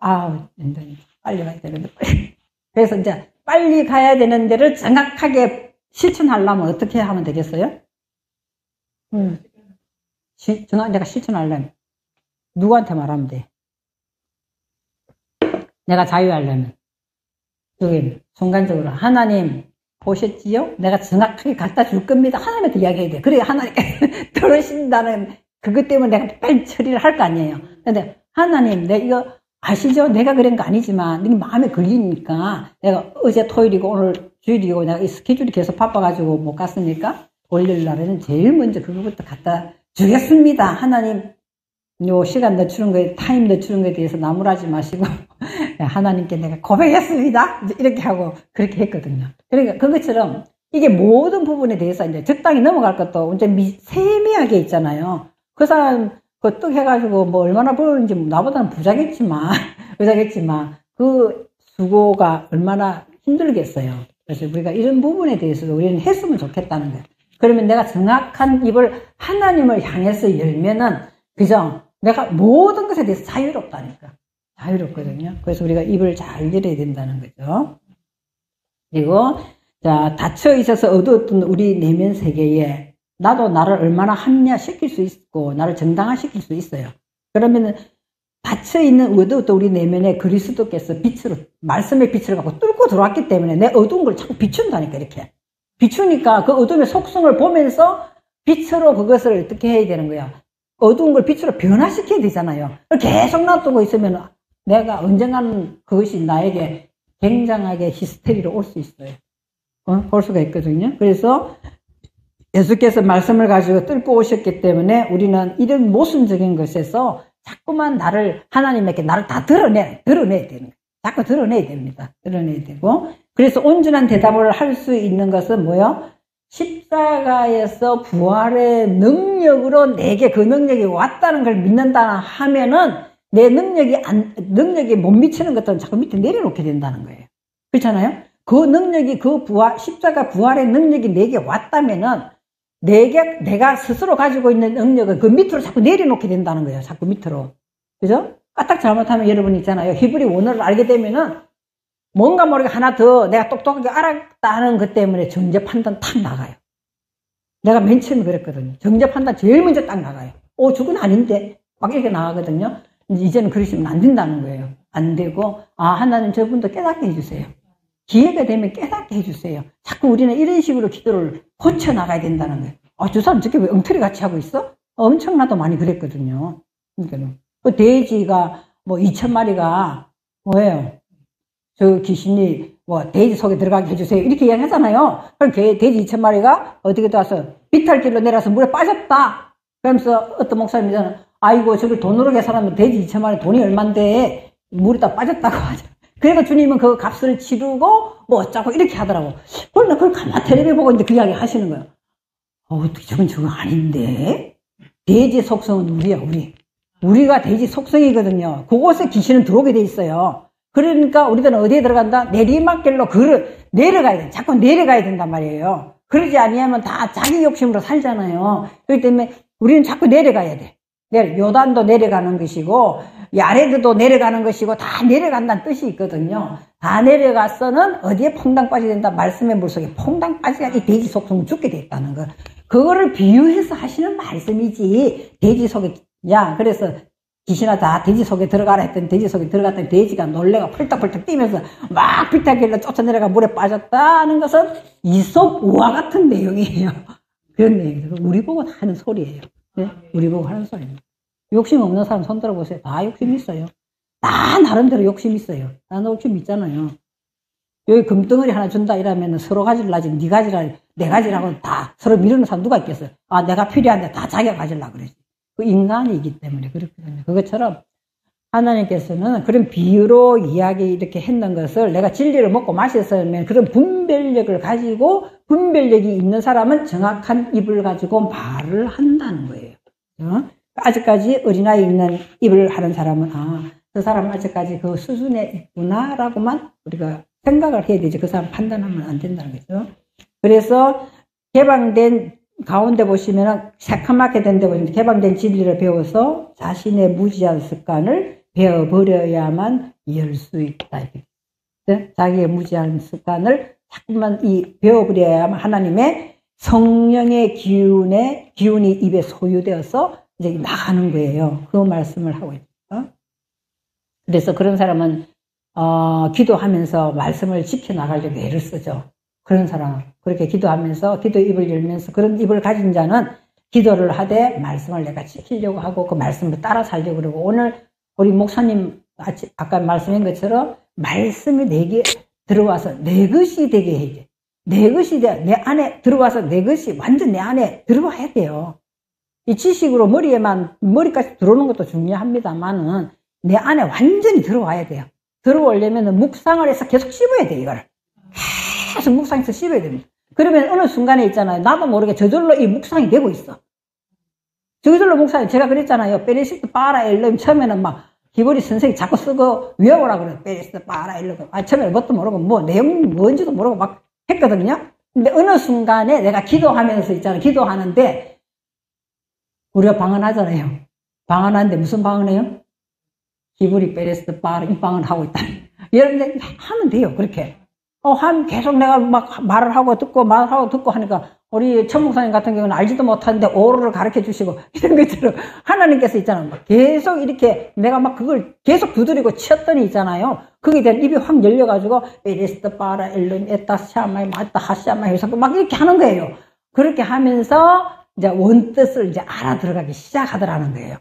빨리 가야 되는데 빨리. 그래서 이제 빨리 가야 되는 데를 정확하게 실천하려면 어떻게 하면 되겠어요? 내가 실천하려면 누구한테 말하면 돼? 내가 자유하려면 여기 순간적으로 하나님 보셨지요? 내가 정확하게 갖다 줄 겁니다. 하나님한테 이야기해야 돼. 그래야 하나님께 들으신다는 그것 때문에 내가 빨리 처리를 할 거 아니에요. 근데 하나님 내가 이거 아시죠? 내가 그런 거 아니지만 이게 마음에 걸리니까 내가 어제 토요일이고 오늘 주일이고 내가 이 스케줄이 계속 바빠가지고 못 갔으니까 월요일 날에는 제일 먼저 그거부터 갖다 주겠습니다. 하나님 요 시간 늦추는 거에 타임 늦추는 거에 대해서 나무라지 마시고 하나님께 내가 고백했습니다. 이렇게 하고 그렇게 했거든요. 그러니까 그것처럼 이게 모든 부분에 대해서 이제 적당히 넘어갈 것도 이제 세미하게 있잖아요. 그 사람 그떡 해가지고 뭐 얼마나 버는지 나보다는 부자겠지만 그 수고가 얼마나 힘들겠어요. 그래서 우리가 이런 부분에 대해서도 우리는 했으면 좋겠다는 거예요. 그러면 내가 정확한 입을 하나님을 향해서 열면은 그죠? 내가 모든 것에 대해서 자유롭다니까. 자유롭거든요. 그래서 우리가 입을 잘 열어야 된다는 거죠. 그리고 자 닫혀 있어서 어두웠던 우리 내면 세계에 나도 나를 얼마나 합리화시킬 수 있고 나를 정당화시킬 수 있어요. 그러면은 닫혀 있는 어두웠던 우리 내면에 그리스도께서 빛으로 말씀의 빛을 갖고 뚫고 들어왔기 때문에 내 어두운 걸 자꾸 비춘다니까. 이렇게 비추니까 그 어둠의 속성을 보면서 빛으로 그것을 어떻게 해야 되는 거야. 어두운 걸 빛으로 변화시켜야 되잖아요. 계속 놔두고 있으면 내가 언젠가는 그것이 나에게 굉장하게 히스테리로 올 수 있어요. 올 수가 있거든요. 그래서 예수께서 말씀을 가지고 뚫고 오셨기 때문에 우리는 이런 모순적인 것에서 자꾸만 하나님에게 나를 다 드러내야 되는 거예요. 자꾸 드러내야 됩니다. 드러내야 되고. 그래서 온전한 대답을 할 수 있는 것은 뭐요? 십자가에서 부활의 능력으로 내게 그 능력이 왔다는 걸 믿는다 하면은 내 능력이 못 미치는 것들은 자꾸 밑에 내려놓게 된다는 거예요. 그렇잖아요? 그 능력이 십자가 부활의 능력이 내게 왔다면은 내가 스스로 가지고 있는 능력을 그 밑으로 자꾸 내려놓게 된다는 거예요. 자꾸 밑으로. 그죠? 까딱 잘못하면 여러분 있잖아요. 히브리 원어를 알게 되면은 뭔가 모르게 하나 더 내가 똑똑하게 알았다는 것 때문에 정죄 판단 탁 나가요. 내가 맨 처음에 그랬거든요. 정죄 판단 제일 먼저 딱 나가요. 저건 아닌데 막 이렇게 나가거든요. 이제는 그러시면 안 된다는 거예요. 안 되고 하나님 저분도 깨닫게 해주세요. 기회가 되면 깨닫게 해주세요. 자꾸 우리는 이런 식으로 기도를 고쳐나가야 된다는 거예요. 저 사람 저렇게 왜 엉터리 같이 하고 있어? 엄청나도 많이 그랬거든요. 그러니까 그 돼지가 2,000마리가 뭐예요? 저 귀신이 돼지 속에 들어가게 해주세요. 이렇게 이야기하잖아요. 그럼 돼지 2,000마리가 어떻게 와서 비탈길로 내려서 물에 빠졌다. 그러면서 어떤 목사님이잖아요. 아이고 저걸 돈으로 계산하면 돼지 2,000마리 돈이 얼만데 물에다 빠졌다고 하죠. 그러니까 주님은 그 값을 치르고 어쩌고 이렇게 하더라고. 그걸 가만히 텔레비 보고 있는데 그 이야기 하시는 거예요. 어떻게 저건 아닌데? 돼지 속성은 우리야, 우리. 우리가 돼지 속성이거든요. 그곳에 귀신은 들어오게 돼 있어요. 그러니까 우리들은 어디에 들어간다? 내리막길로 내려가야 돼. 자꾸 내려가야 된단 말이에요. 그러지 아니하면 다 자기 욕심으로 살잖아요. 그렇기 때문에 우리는 자꾸 내려가야 돼. 요단도 내려가는 것이고, 야레드도 내려가는 것이고, 다 내려간다는 뜻이 있거든요. 다 내려가서는 어디에 퐁당 빠지게 된다? 말씀의 물속에 퐁당 빠지가 이 돼지 속성은 죽게 돼 있다는 거. 그거를 비유해서 하시는 말씀이지. 돼지 속에, 그래서 귀신아 다 돼지 속에 들어가라 했더니 돼지 속에 들어갔더니 돼지가 놀래가 펄떡펄떡 뛰면서 막 비탈길로 쫓아내려가 물에 빠졌다는 것은 이솝우화 같은 내용이에요. 그런 내용이에요. 우리 보고 하는 소리예요. 네? 우리 보고 하는 소리입니다. 욕심 없는 사람 손 들어보세요. 다 욕심 있어요. 다 나름대로 욕심 있어요. 다 욕심 있잖아요. 여기 금덩어리 하나 준다 이러면 서로 가지려지, 네 가지라, 내 가지라고 다 서로 미루는 사람 누가 있겠어요? 아, 내가 필요한데 다 자기가 가지려고 그러지. 그 인간이기 때문에 그렇거든요. 그것처럼 하나님께서는 그런 비유로 이야기 이렇게 했는 것을 내가 진리를 먹고 마셨으면 그런 분별력을 가지고 분별력이 있는 사람은 정확한 입을 가지고 말을 한다는 거예요. 아직까지 어린아이 있는 입을 하는 사람은 그 사람은 아직까지 그 수준에 있구나라고만 우리가 생각을 해야 되지 그 사람 판단하면 안 된다는 거죠. 그래서 개방된 가운데 보시면은 새카맣게 된 데 보시면 개방된 진리를 배워서 자신의 무지한 습관을 배워버려야만 열 수 있다. 자기의 무지한 습관을 자꾸만 배워버려야만 하나님의 성령의 기운이 입에 소유되어서 이제 나가는 거예요. 그 말씀을 하고 있죠. 그래서 그런 사람은 기도하면서 말씀을 지켜나가려고 애를 쓰죠. 그런 사람, 그렇게 기도하면서, 기도 입을 열면서 그런 입을 가진 자는 기도를 하되 말씀을 내가 지키려고 하고 그 말씀을 따라 살려고 그러고 오늘 우리 목사님 아까 말씀한 것처럼 말씀이 내게 들어와서 내 것이 되게 해야 돼. 내 것이 내 안에 들어와서 내 것이 완전 내 안에 들어와야 돼요. 이 지식으로 머리까지 들어오는 것도 중요합니다만은 내 안에 완전히 들어와야 돼요. 들어오려면 묵상을 해서 계속 씹어야 돼, 이거를. 계속 묵상해서 씹어야 됩니다. 그러면 어느 순간에 있잖아요. 나도 모르게 저절로 이 묵상이 되고 있어. 저절로 묵상이, 제가 그랬잖아요. 베레시트 바라 엘름 처음에는 막, 기보리 선생이 자꾸 쓰고 외우라 그래요. 베레시트 바라 엘름. 처음에는 뭣도 모르고, 내용이 뭔지도 모르고 막 했거든요. 근데 어느 순간에 내가 기도하면서 있잖아요. 기도하는데, 우리가 방언하잖아요. 방언하는데 무슨 방언해요? 기브리 베레스트 바르 이 방언을 하고 있다. 여러분들 하면 돼요. 그렇게. 계속 내가 막 말을 하고 듣고 하니까 우리 천목사님 같은 경우는 알지도 못하는데 오로를 가르쳐 주시고 이런 것처럼 하나님께서 있잖아요. 계속 이렇게 내가 막 그걸 계속 두드리고 치었더니 있잖아요. 거기에 대한 입이 확 열려가지고 베레스트 바라 엘룬 에따 샤마이 마따 하샤마이 해서 막 이렇게 하는 거예요. 그렇게 하면서 이제 원뜻을 이제 알아들어가기 시작하더라는 거예요.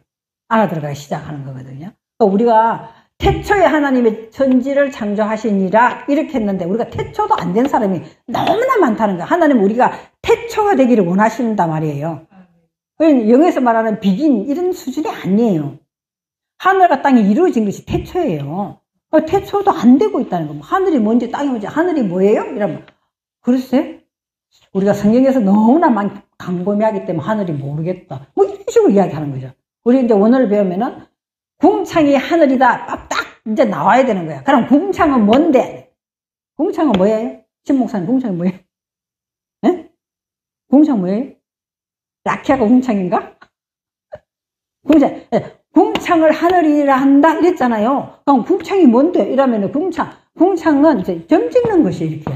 알아들어가기 시작하는 거거든요. 우리가 태초에 하나님의 천지를 창조하시니라 이렇게 했는데 우리가 태초도 안 된 사람이 너무나 많다는 거예요. 하나님은 우리가 태초가 되기를 원하신단 말이에요. 영에서 말하는 비긴 이런 수준이 아니에요. 하늘과 땅이 이루어진 것이 태초예요. 태초도 안 되고 있다는 거예요. 하늘이 뭔지 땅이 뭔지 하늘이 뭐예요? 이러면 글쎄 우리가 성경에서 너무나 많이 강범위하기 때문에 하늘이 모르겠다. 뭐 이런 식으로 이야기하는 거죠. 우리 이제 원어를 배우면은 궁창이 하늘이다. 딱 이제 나와야 되는 거야. 그럼 궁창은 뭔데? 궁창은 뭐예요? 신목사님 궁창이 뭐예요? 예? 궁창 뭐예요? 라키아가 궁창인가? 궁창을 하늘이라 한다 이랬잖아요. 그럼 궁창이 뭔데? 이러면은 궁창은 이제 점 찍는 것이 이렇게.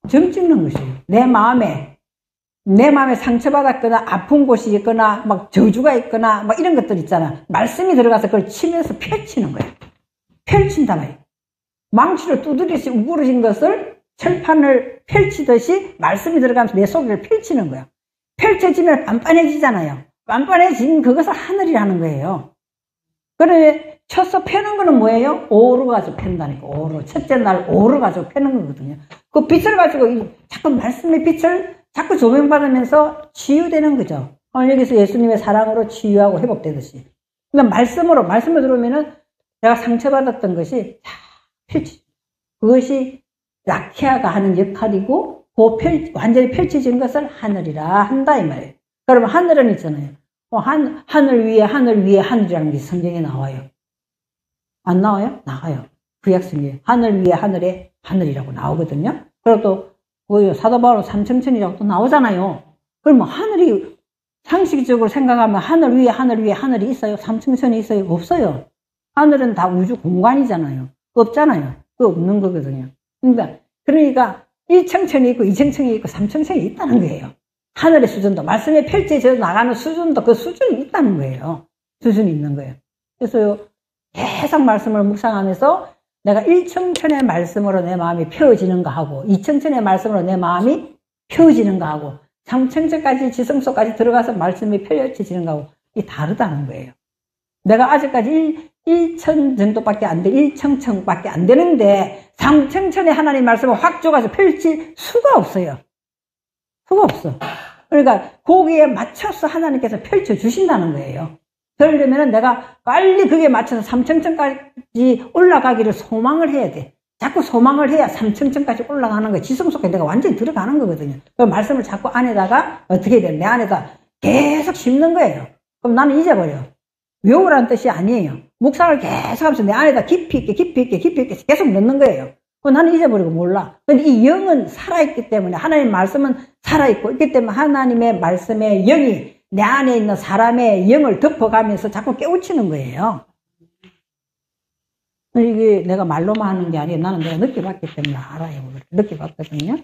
점 찍는 것이에요. 내 마음에 상처받았거나 아픈 곳이 있거나 막 저주가 있거나 막 이런 것들 있잖아. 말씀이 들어가서 그걸 치면서 펼치는 거야. 펼친다 말이야. 망치를 두드리듯이 우그러진 것을 철판을 펼치듯이 말씀이 들어가면서 내 속을 펼치는 거야. 펼쳐지면 빤빤해지잖아요. 빤빤해진 그것을 하늘이라는 거예요. 그래 쳐서 펴는 거는 뭐예요? 오로 가지고 편다니까. 오로. 첫째 날 오로 가지고 펴는 거거든요. 그 빛을 가지고 자꾸 말씀의 빛을 자꾸 조명받으면서 치유되는 거죠. 여기서 예수님의 사랑으로 치유하고 회복되듯이. 그러니까 말씀을 들어오면은 내가 상처받았던 것이 다 펼치죠. 그것이 라키아가 하는 역할이고, 완전히 펼쳐진 것을 하늘이라 한다, 이 말이에요. 그러면 하늘은 있잖아요. 하늘 위에 하늘이라는 게 성경에 나와요. 안 나와요? 나와요. 구약성에 하늘 위에 하늘에 하늘이라고 나오거든요. 그리고 또 사도 바울 삼층천이라고 또 나오잖아요. 그러면 하늘이 상식적으로 생각하면 하늘 위에 하늘이 있어요? 삼층천이 있어요? 없어요. 하늘은 다 우주 공간이잖아요. 없잖아요. 그 없는 거거든요. 그러니까 1층천이 있고 2층천이 있고 3층천이 있다는 거예요. 하늘의 수준도, 말씀에 펼쳐져 나가는 수준도 그 수준이 있다는 거예요. 수준이 있는 거예요. 그래서 계속 말씀을 묵상하면서 내가 1층천의 말씀으로 내 마음이 펴지는가 하고 2층천의 말씀으로 내 마음이 펴지는가 하고 3층천까지 지성소까지 들어가서 말씀이 펼쳐지는가 하고 이게 다르다는 거예요. 내가 아직까지 1천 정도밖에 안 돼, 1층천밖에 안 되는데 3층천의 하나님 말씀을 확 줘가지고 펼칠 수가 없어요. 수가 없어. 그러니까 거기에 맞춰서 하나님께서 펼쳐주신다는 거예요. 그러려면 내가 빨리 그게 맞춰서 3층천까지 올라가기를 소망을 해야 돼. 자꾸 소망을 해야 3층천까지 올라가는 거예요. 지성소까지 내가 완전히 들어가는 거거든요. 그 말씀을 자꾸 안에다가 어떻게 돼? 내 안에다 계속 심는 거예요. 그럼 나는 잊어버려. 외우라는 뜻이 아니에요. 묵상을 계속 하면서 내 안에다 깊이 있게 계속 넣는 거예요. 그럼 나는 잊어버리고 몰라. 근데 이 영은 살아있기 때문에, 하나님의 말씀은 살아있고 있기 때문에 하나님의 말씀의 영이 내 안에 있는 사람의 영을 덮어가면서 자꾸 깨우치는 거예요. 이게 내가 말로만 하는 게 아니에요. 나는 내가 느껴봤기 때문에 알아요. 느껴봤거든요.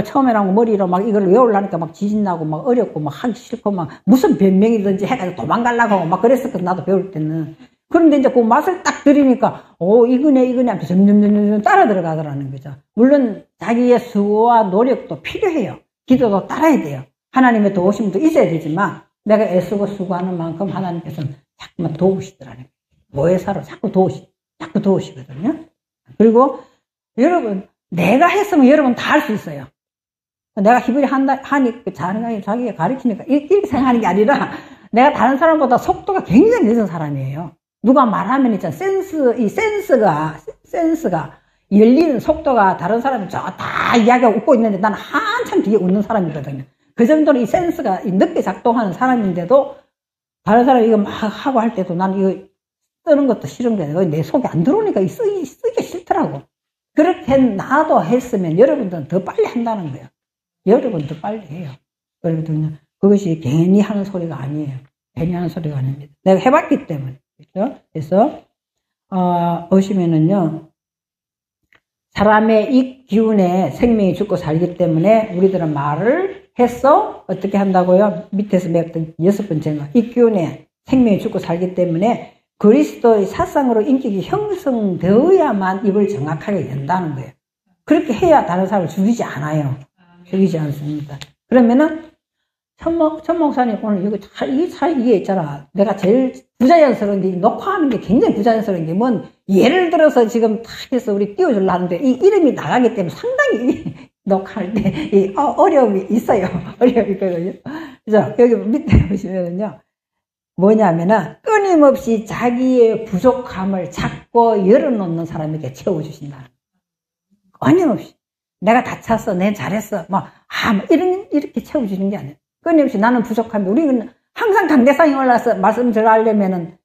처음에는 머리로 막 이걸 외우려니까 막 지진나고 막 어렵고 막 하기 싫고 막 무슨 변명이든지 해가지고 도망가려고 하고 막 그랬었거든. 나도 배울 때는. 그런데 이제 그 맛을 딱 들으니까, 이거네 하면서 점점 따라 들어가더라는 거죠. 물론 자기의 수고와 노력도 필요해요. 기도도 따라야 돼요. 하나님의 도우심도 있어야 되지만, 내가 애쓰고 수고하는 만큼 하나님께서는 자꾸만 도우시더라는 거예요. 모해사로 자꾸 도우시거든요. 그리고 여러분, 내가 했으면 여러분 다 할 수 있어요. 내가 히브리 하니까 자기가 가르치니까 이렇게 생각하는 게 아니라, 내가 다른 사람보다 속도가 굉장히 늦은 사람이에요. 누가 말하면 있잖아. 센스가 열리는 속도가 다른 사람이 다 이야기하고 웃고 있는데 나는 한참 뒤에 웃는 사람이거든요. 그 정도로 이 센스가 늦게 작동하는 사람인데도 다른 사람이 이거 막 하고 할 때도 나는 이거 쓰는 것도 싫은 거예요. 내 속에 안 들어오니까 쓰기 싫더라고. 그렇게 나도 했으면 여러분들은 더 빨리 한다는 거예요. 여러분 더 빨리 해요. 그렇거든요. 그것이 괜히 하는 소리가 아니에요. 괜히 하는 소리가 아닙니다. 내가 해봤기 때문에. 그렇죠? 그래서, 보시면은요, 사람의 이 기운에 생명이 죽고 살기 때문에 우리들은 말을 해서 어떻게 한다고요? 밑에서 배웠던 6번째가 이 기운에 생명이 죽고 살기 때문에 그리스도의 사상으로 인격이 형성되어야만 입을 정확하게 연다는 거예요. 그렇게 해야 다른 사람을 죽이지 않아요. 죽이지 않습니다. 그러면은 천 목사님 오늘 이게 있잖아. 내가 제일 부자연스러운 게, 녹화하는 게 굉장히 부자연스러운 게, 예를 들어서 지금 탁 해서 우리 띄워주려 하는데, 이 이름이 나가기 때문에 상당히 녹화할 때, 어려움이 있어요. 어려움이 있거든요. 그죠? 여기 밑에 보시면은요, 뭐냐면은, 끊임없이 자기의 부족함을 찾고 열어놓는 사람에게 채워주신다. 끊임없이. 내가 다쳤어, 내 잘했어, 이렇게 채워주는 게 아니에요. 끊임없이 나는 부족한데, 우리는 항상 강대상이 올라서 말씀 들어가려면은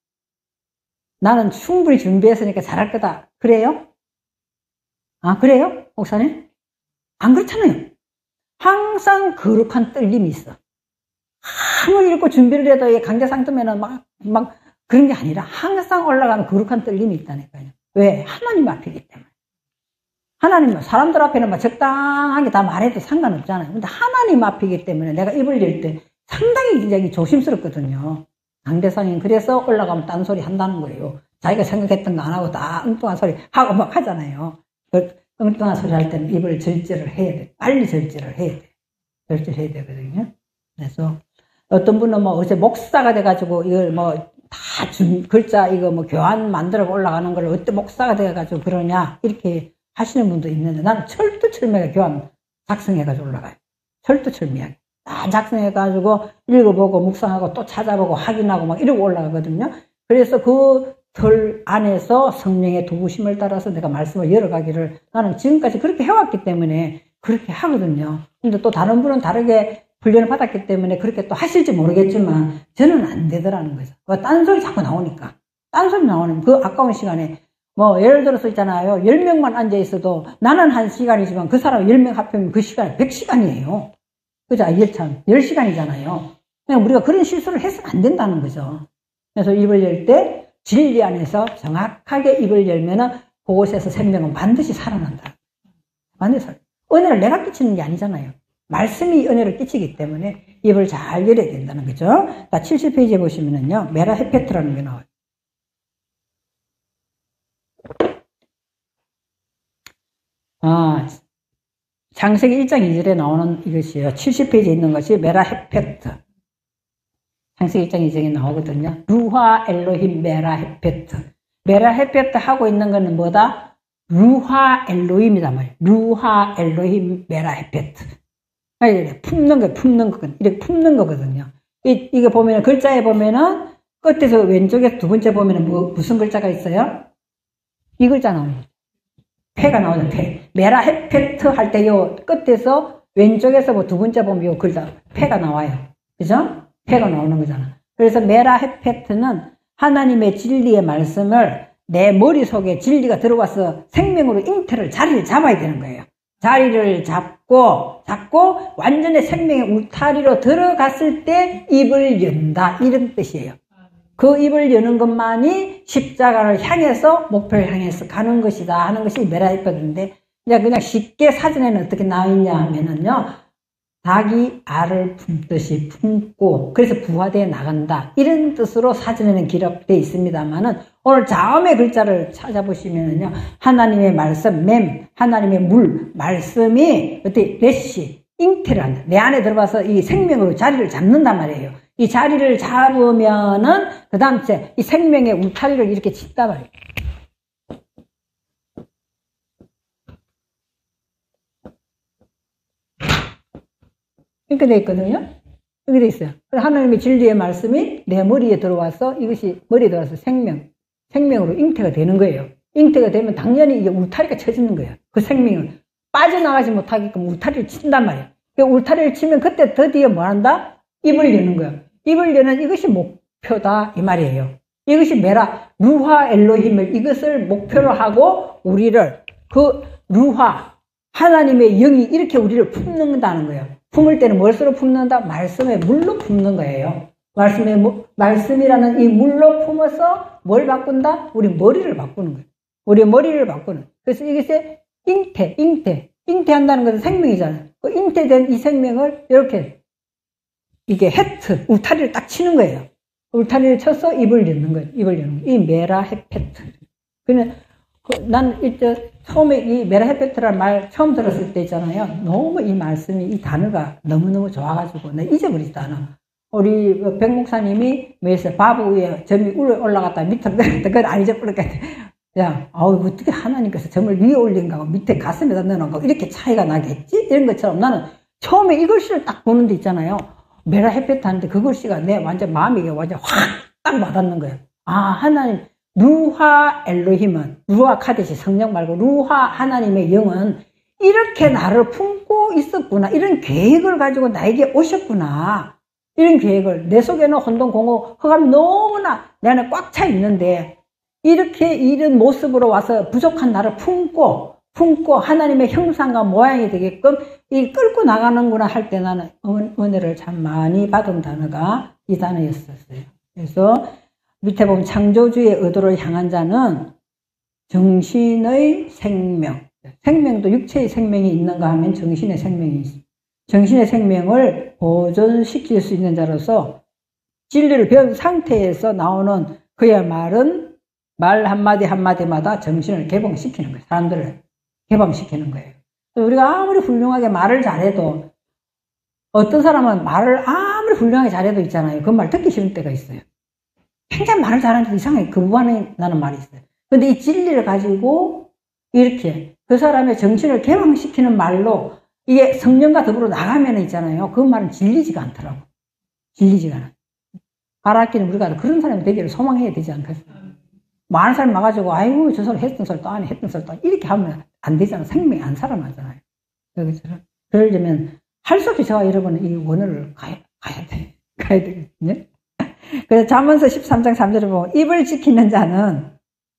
나는 충분히 준비했으니까 잘할 거다. 그래요? 그래요? 목사님? 안 그렇잖아요. 항상 거룩한 떨림이 있어. 아무리 읽고 준비를 해도 강대상 뜨면은 막 그런 게 아니라 항상 올라가는 거룩한 떨림이 있다니까요. 왜? 하나님 앞이기 때문에. 하나님, 사람들 앞에는 적당하게 다 말해도 상관없잖아요. 근데 하나님 앞이기 때문에 내가 입을 열 때 상당히 굉장히 조심스럽거든요. 강대상인 그래서 올라가면 딴소리 한다는 거예요. 자기가 생각했던 거 안 하고 다 엉뚱한 소리 하고 막 하잖아요. 엉뚱한 소리 할 때는 입을 절제를 해야 돼. 빨리 절제를 해야 돼. 절제해야 되거든요. 그래서 어떤 분은 어제 목사가 돼가지고 이걸 글자 교환 만들어 올라가는 걸 어때 목사가 돼가지고 그러냐 이렇게 하시는 분도 있는데 나는 철두철미하게 교환 작성해가지고 올라가요. 철두철미하게. 다 작성해가지고 읽어보고 묵상하고 또 찾아보고 확인하고 이러고 올라가거든요. 그래서 그 털 안에서 성령의 도우심을 따라서 내가 말씀을 열어가기를 나는 지금까지 그렇게 해왔기 때문에 그렇게 하거든요. 근데 또 다른 분은 다르게 훈련을 받았기 때문에 그렇게 또 하실지 모르겠지만 저는 안 되더라는 거죠. 딴소리 자꾸 나오니까. 딴소리 나오는 그 아까운 시간에 뭐, 예를 들어서 있잖아요. 10명만 앉아있어도 나는 1시간이지만 그 사람 10명 합하면 그 시간이 100시간이에요. 그죠? 이게 참, 10시간이잖아요. 그냥 우리가 그런 실수를 해서는 안 된다는 거죠. 그래서 입을 열 때 진리 안에서 정확하게 입을 열면은 그곳에서 생명은 반드시 살아난다. 반드시 살아. 은혜를 내가 끼치는 게 아니잖아요. 말씀이 은혜를 끼치기 때문에 입을 잘 열어야 된다는 거죠. 70페이지에 보시면은요, 메라 헤페트라는 게 나와요. 창세기 1장 2절에 나오는 이것이에요. 70페이지에 있는 것이 메라 헤페트. 창세기 1장 2절에 나오거든요. 루하 엘로힘 메라 헤페트. 메라 헤페트 하고 있는 거는 뭐다? 루하 엘로힘이단 말이에요. 루하 엘로힘 메라 헤페트. 품는 거, 품는 거, 이렇게 품는 거거든요. 이게 보면은, 글자에 보면은, 끝에서 왼쪽에 두 번째 보면은 무슨 글자가 있어요? 이 글자 나옵니다. 패가 나오죠, 패. 메라 헤페트 할 때 요 끝에서 왼쪽에서 뭐 두 번째 보면 요 글자, 패가 나와요. 그죠? 패가 나오는 거잖아. 그래서 메라 헤페트는 하나님의 진리의 말씀을 내 머릿속에 진리가 들어와서 생명으로 자리를 잡아야 되는 거예요. 자리를 잡고 완전히 생명의 울타리로 들어갔을 때 입을 연다. 이런 뜻이에요. 그 입을 여는 것만이 십자가를 향해서, 목표를 향해서 가는 것이다 하는 것이 메라헤페트인데, 그냥 쉽게 사전에는 어떻게 나와있냐 하면은요, 닭이 알을 품듯이 품고, 그래서 부화되어 나간다. 이런 뜻으로 사전에는 기록되어 있습니다만은, 오늘 자음의 글자를 찾아보시면은요, 하나님의 말씀, 하나님의 물, 말씀이, 레시, 잉태란, 내 안에 들어가서 이 생명으로 자리를 잡는단 말이에요. 이 자리를 잡으면은, 그 다음 이 생명의 울타리를 이렇게 친단 말이에요. 이렇게 돼 있거든요. 이렇게 돼 있어요. 하나님의 진리의 말씀이 내 머리에 들어와서 이것이 머리에 들어와서 생명으로 잉태가 되는 거예요. 잉태가 되면 당연히 이게 울타리가 쳐지는 거예요. 그 생명을 빠져나가지 못하게끔 울타리를 친단 말이에요. 그 울타리를 치면 그때 드디어 뭐 한다? 입을 여는 거예요. 입을 여는 이것이 목표다 이 말이에요. 이것이 루하 엘로힘을 이것을 목표로 하고 우리를 그 루하 하나님의 영이 이렇게 우리를 품는다는 거예요. 품을 때는 무엇으로 품는다? 말씀의 물로 품는 거예요. 말씀이라는 이 물로 품어서 뭘 바꾼다? 우리 머리를 바꾸는 거예요. 우리 머리를 바꾸는. 그래서 이것이 잉태한다는 것은 생명이잖아요. 그 잉태된 이 생명을 이렇게 이게 울타리를 딱 치는 거예요. 울타리를 쳐서 입을 여는 거예요. 입을 여는 거예요. 이 메라 헤페트. 그냥 난 처음에 이 메라 헤페트라는 말 처음 들었을 때 있잖아요. 너무 이 말씀이, 이 단어가 너무너무 좋아가지고 내가 잊어버리지도 않아. 우리 백 목사님이 밥 위에 점이 올라갔다 밑으로 내렸다. 그건 안 잊어버릴까. 야, 어떻게 하나님께서 점을 위에 올린 거하고 밑에 가슴에다 넣어놓은 거 이렇게 차이가 나겠지? 이런 것처럼 나는 처음에 이 글씨를 딱 보는 데 있잖아요. 메라 헤페트 하는데 그 글씨가 내 완전 마음에 완전 확 딱 와닿는 거예요. 하나님, 루하 엘로힘은, 루하 카데시 성령 말고 루하 하나님의 영은 이렇게 나를 품고 있었구나. 이런 계획을 가지고 나에게 오셨구나. 이런 계획을, 내 속에는 혼돈공허, 흑암이 너무나 내 안에 꽉 차 있는데, 이런 모습으로 와서 부족한 나를 품고 하나님의 형상과 모양이 되게끔 끌고 나가는구나 할 때 나는 은혜를 참 많이 받은 단어가 이 단어였었어요. 그래서 밑에 보면 창조주의 의도를 향한 자는 정신의 생명도 육체의 생명이 있는가 하면 정신의 생명이 있습니다. 정신의 생명을 보존시킬 수 있는 자로서 진리를 배운 상태에서 나오는 그의 말은 말 한마디 한마디마다 정신을 개방시키는 거예요. 사람들을 개방시키는 거예요. 우리가 아무리 훌륭하게 말을 잘해도 어떤 사람은 말을 아무리 훌륭하게 잘해도 있잖아요. 그 말 듣기 싫은 때가 있어요. 굉장히 말을 잘하는데 이상하게 거부하는 나는 말이 있어요. 근데 이 진리를 가지고 이렇게 그 사람의 정신을 개방시키는 말로 이게 성령과 더불어 나가면 있잖아요. 그 말은 질리지가 않더라고. 질리지가 않아요. 바라기는 우리가 그런 사람이 되기를 소망해야 되지 않겠어요? 많은 사람 와가지고 아이고 저 사람 했던 소리도 안 해, 했던 소리도 안 해. 이렇게 하면 안 되잖아. 생명이 안 살아나잖아요. 그러려면 할 수 없이 저와 여러분은 이 원어를 가야 되거든요. 그래서 잠언서 13장 3절에 보면 입을 지키는 자는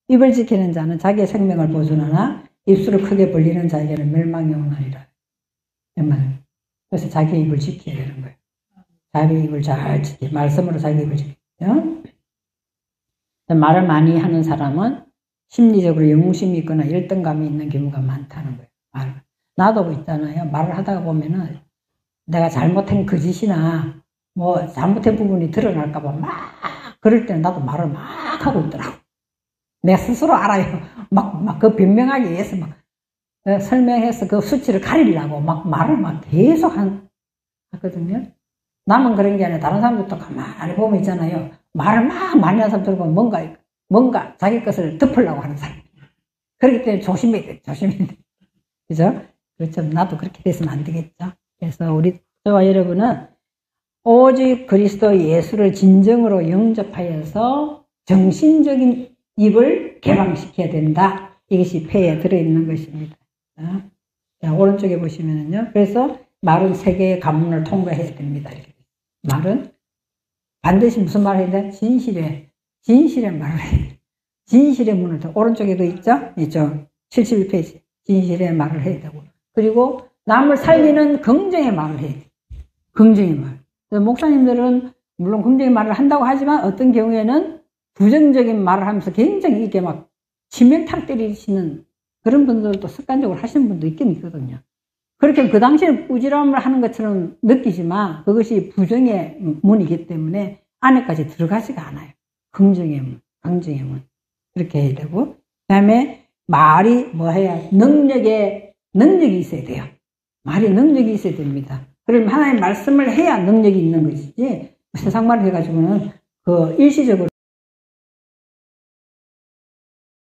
입을 지키는 자는 자기의 생명을 보존하나 입술을 크게 벌리는 자에게는 멸망이 오나니라. 그래서 자기의 입을 지켜야 되는 거예요. 자기의 입을 잘 지켜. 말씀으로 자기 입을 지켜요. 말을 많이 하는 사람은 심리적으로 영웅심이 있거나 열등감이 있는 경우가 많다는 거예요. 나도 있잖아요. 말을 하다가 보면은 내가 잘못한 거짓이나 뭐 잘못한 부분이 드러날까봐 막 그럴 때는 나도 말을 막 하고 있더라고. 내가 스스로 알아요. 막 그 변명하기 위해서 막 설명해서 그 수치를 가리려고 막 말을 막 계속 하거든요. 나만 그런 게 아니라 다른 사람들도 가만히 보면 있잖아요. 말을 막 많이 하는 사람들 보면 뭔가 자기 것을 덮으려고 하는 사람. 그렇기 때문에 조심해야 돼. 그죠? 그렇죠. 나도 그렇게 돼서는 안 되겠죠. 그래서 저와 여러분은 오직 그리스도 예수를 진정으로 영접하여서 정신적인 입을 개방시켜야 된다. 이것이 폐에 들어있는 것입니다. 자, 오른쪽에 보시면은요. 그래서 말은 세 개의 관문을 통과해야 됩니다. 말은 반드시 무슨 말을 해야 돼? 진실의 말을 해야 돼. 진실의 문을 오른쪽에도 있죠? 있죠. 71페이지. 진실의 말을 해야 되고. 그리고 남을 살리는 긍정의 말을 해야 돼. 긍정의 말. 목사님들은 물론 긍정의 말을 한다고 하지만 어떤 경우에는 부정적인 말을 하면서 굉장히 이게 막 치명타 때리시는 그런 분들도 습관적으로 하시는 분도 있긴 있거든요. 그렇게 그 당시에는 꾸지람을 하는 것처럼 느끼지만 그것이 부정의 문이기 때문에 안에까지 들어가지가 않아요. 긍정의 문, 강정의 문. 그렇게 해야 되고. 그 다음에 말이 뭐 해야, 능력이 있어야 돼요. 말이 능력이 있어야 됩니다. 그러면 하나님의 말씀을 해야 능력이 있는 것이지, 세상 말을 해가지고는 일시적으로